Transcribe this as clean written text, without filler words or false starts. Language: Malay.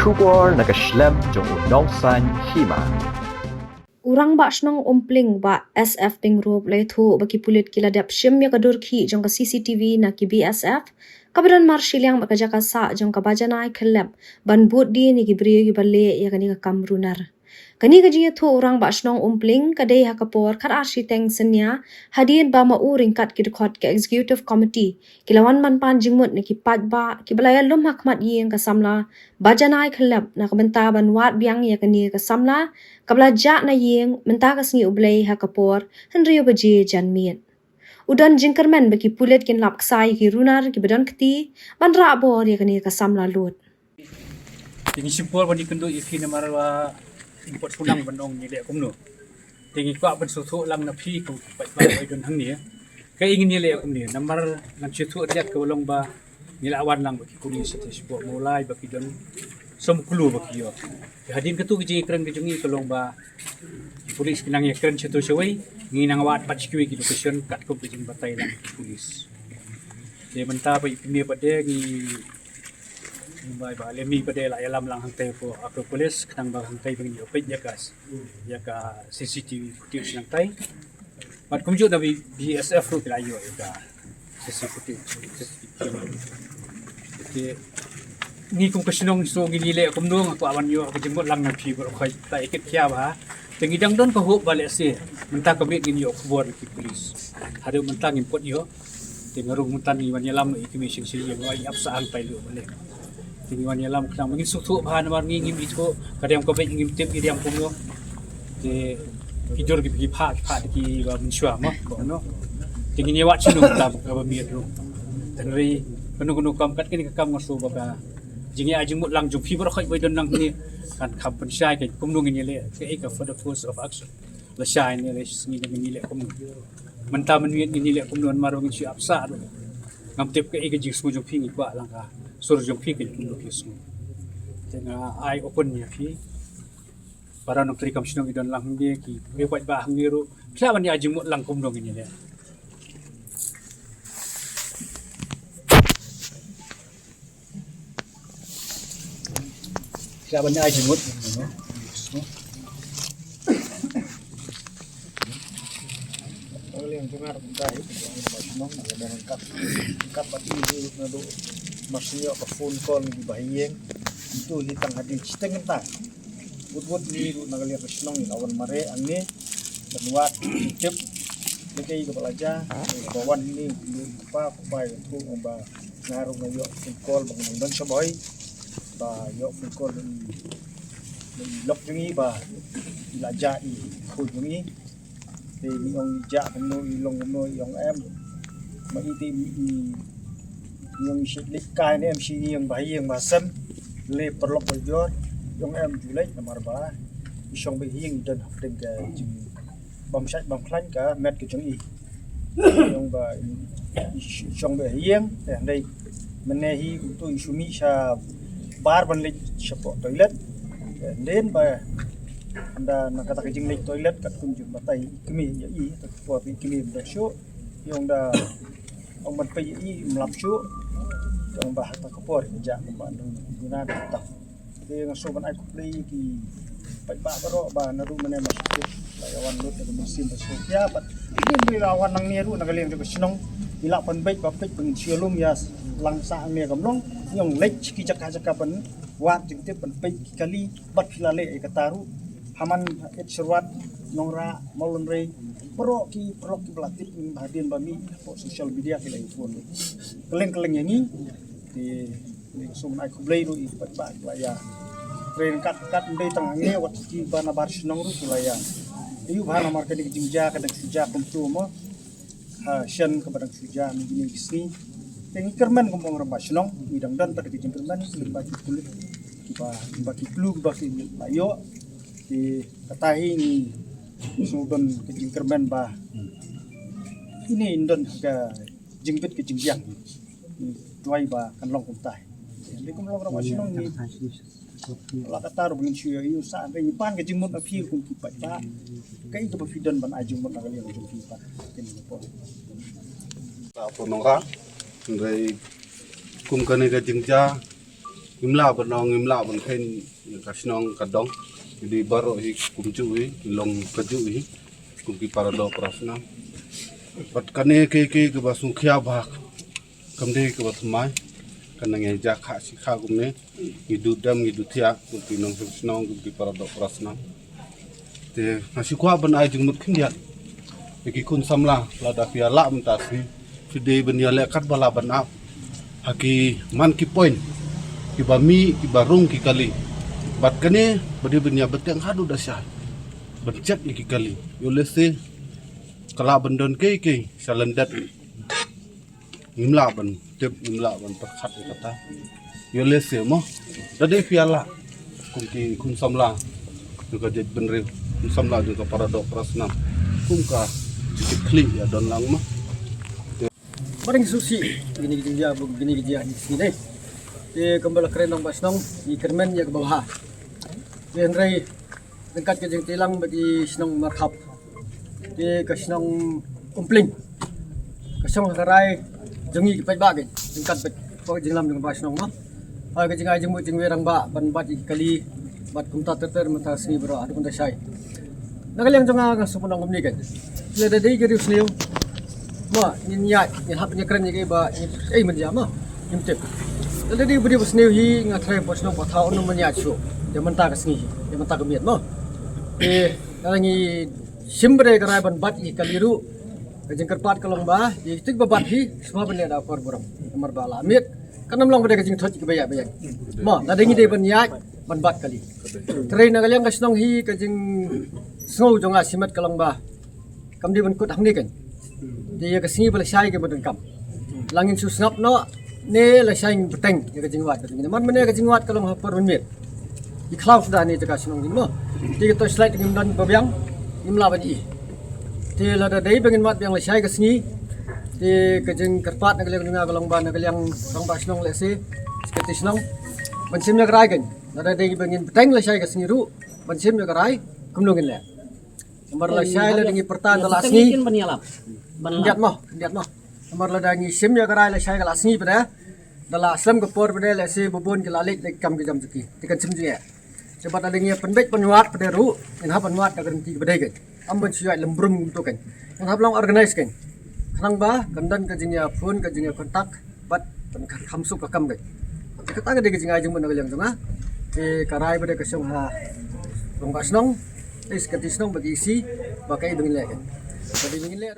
Shubor nakaslem jong unong san hima. Urang ba snong umpling ba SF ting rob le thu baki pulit kila dap shim ya kadur ki jong ka CCTV na ki BSF kabadan marshiliang ba kaja ka sa jong ka bajanai khlep ban but di ni ki bri ki balle ya kani ka kamrunar kani ka jiya thu urang ba snong umpling kadai ha kapor khat arshiteng senya hadien ba ma uring kat ki khot ka executive committee kilawan man pan jingmut ni ki pat ba ki balaya lum hakmat yeng ka samla bajanai khlep na ka benta ban wat biang ya kani ka samla kabla ja na yeng menta ka sngi ublei ha kapor henrio baje janmiet udan jingkermen baki pulet kin lap ksai ki runar ki badan kti ban ra bor ya kani ka samla lut Tingi simpul bani kendo ifi na marwa import pulang bandong ni lek kumno. Tingi kwa ban susu lang na phi ku pai pai don hang ni. Ka ingin ni lek kumni namar ngan susu dia ke bolong ba ni lawan lang baki kuli sete sport mulai baki don som kulu baki yo. Hadin ketu ji keren kejungi kolong ba polis kinang ya keren situ sewai ngi nang wat pat sikui ki location kat ko bijing batai lang polis. Dia menta ba ipni pada ngi Mumbai ba lemi pada la alam lang hangtai po ako polis kanang ba hangtai bang opet ya ka CCTV footage nang tai pat kumju da BSF ru kila yo ka CCTV ke ni kum kasinong so ginile kumdong ako awan yo ako jemot lang na phi bro khai ta ikit kya ba tengidang don ko ho bale se menta ko mit gin yo kubor ki polis hadu menta ngin pot yo tengarung muntan ni wan yalam ikimation si yo ai apsa ang tai lu bale tingwan yalam kang mangin sutu bahan war ngim itu kadang ko be ngim tip idam pumno ke kijor ki pha ki ba mensua mo ko no tingin yawa chinu ta ba mir ro tanri kunu kam kat kini kam ngaso ba jingi ajing mut lang jung phi bro khoi don nang ni kan kham pen sai ke kumnu ngi le ke ka for the course of action la shai ni le sngi ngi le kumnu menta men ngi le kumnu maro ngi si apsa ro ngam tip ke ke jing su jung phi ngi kwa lang ka sur jong phi ke lokis mo tenga ai open ya phi para nokri kam sinong idon lang ngi ki be kwat ba hangiru kya ban ya jimu lang kum dong ni le kya ban ya jimu no yang dengar dai sinong ada kat pati na do masnya ke phone call di bahiyeng itu hitang hadi citeng entah buat ni nagalia kesnong ni lawan mare angni benwat tip lekai ke pelaja bawan ni apa pai tu ba ngarung yo phone call bang dan saboy ba yo phone call lok jungi ba ilaja i khu jungi thì ông dạ nuôi lông nuôi ông em mà y tìm nhưng sẽ lịch cài nên em chỉ riêng bài riêng mà sân lê perlok bajor ông em chủ lấy là mar ba xong bị riêng đơn học trên cái bom sách bom khánh cả mét cái chúng y ông bà xong bị riêng để đây mình này hi tôi sumi sa bar ban lịch support toilet đến bà anda nakata kajing lake toilet kat kunjung batai kimi ya i ta po pi kimi da sho yong da ong man pai i mlap sho yong ba ta ko por ja ko ba nung guna ta de ng so ban ai ko play ki pai ba ro ba na ru mane mas ta yawan lut da musim ba so ya ba ni lawan nang ni ru nagaleng ko sinong ila pan bai ba pek peng siolum ya langsa ne gamlong yong lek ki jaka ban wat jing te pan pai kali bat filale e kataru haman et surwat nongra molonre pro ki pelatik hadin bami po social media kila iphone keleng yang ni di sum ai kublai ru i ba ya tren kat ndai tang nge wat ki bana bar snong ru tulaya iu bana market di jingja kadang suja kumtu mo ha shen ka badang suja ni gisni teng kerman kumpong ramba snong idang dan pada kijing kerman lebaki kulit baki klug baki layo di katahi ni sudon ke jingkerben ba ini indon ke jingbit ke jingyang tuai ba kan long kumtai di kum long ra sinong ni la katar bungin syu yu sa re pan ke jingmut na phi kum ki pa ta kai ke bafidon ban ajung mut na kali jung ki pa ken po ta ponora ndai kum kane ke jingja ngimla ban khen kasnong kadong jadi baro hi kumcu hi long kaju hi kumki parado prasna bat kane ke basung khia bak kamde ke batmai kanang eja kha sikha gumne ngidudam ngiduthia kumki nong kasnong kumki parado prasna te nasikwa ban ai jingmut khindiat ki kun samla lada pia la mtasi fide ben ya lekat bala ban ap haki man ki point ki bami ki barung ki kali bat kane bade ben ya beteng hadu dasya bercet ki kali yo lese kala bendon ke salendat ngimla ban tep ngimla ban perkhat kata yo lese mo dade pia la kun samla juga det benre kun samla juga parado prasna kumka sedikit klik ya don lang mah Barang susi gini dia di sini. Kembali keren nong basnong di kermen ya ke bawah. Henry dekat ke jeng tilang bagi senong marhab. Ke senong umpling. Ke senong harai jengi ke pai bagi dekat bet jenglam dengan basnong mah. Ke jeng ai jeng werang ba ban bat kali bat kumta ter mata sini bro adu kunta sai. Nagalang jonga ka supunang kumni kan. Ya dadi geri usniu. Ma niat ni hap ni keren ni ba menjama imtip jadi beri besneu hi ngatrai bosno patha onu manya chu de menta ka singi de menta ka miat mo nangi simbre karai ban bat i kaliru kajeng kerpat kalong ba i tik ba bat hi semua benda da kor boram nomor bala miat kanam long bade kajeng thot ki baya mo nadengi de ban niat ban bat kali trai nagaleng kasnong hi kajeng snow jonga simat kalong ba kam di ban kut hang ni kan dia kesini boleh saya ke berdengkam. Langin susnap no ne la saya beteng ya ke jingwat ke jingwat. Man mana ke jingwat kalau hapar menmit. Di cloud sudah ni jaga senong jing no. Dia kita slide dengan dan babiang imla bani. Dia la da dai pengen mat yang la saya ke sini. Dia ke jing kerpat nak leng dengar kalau ban nak leng bang bas nong lese. Seperti senong. Bensimnya kerai kan. La da dai pengen beteng la saya ke sini ru. Bensimnya kerai kumlungin le. Nomor la saya la dengi pertan la sini. Ndiat mah. Nomor la dangi sim ya karai la saya kelas ni pada. Dala aslam ke por pada la se bubun ke lalik de kam ke jam suki. Tikan sim je. Sebab ada ngi penbek penyuat pada ru, en ha penyuat da ganti pada ke. Ambon siat lembrum tu kan. En ha long organize kan. Kanang ba kandan ke jingya phone ke jingya kontak bat pen khamsuk ke kam ke. Kita ke de jingai jing mun yang tunga. Karai pada ke song ha. Long basnong is ketisnong bagi isi bakai bengin le kan. Jadi bengin le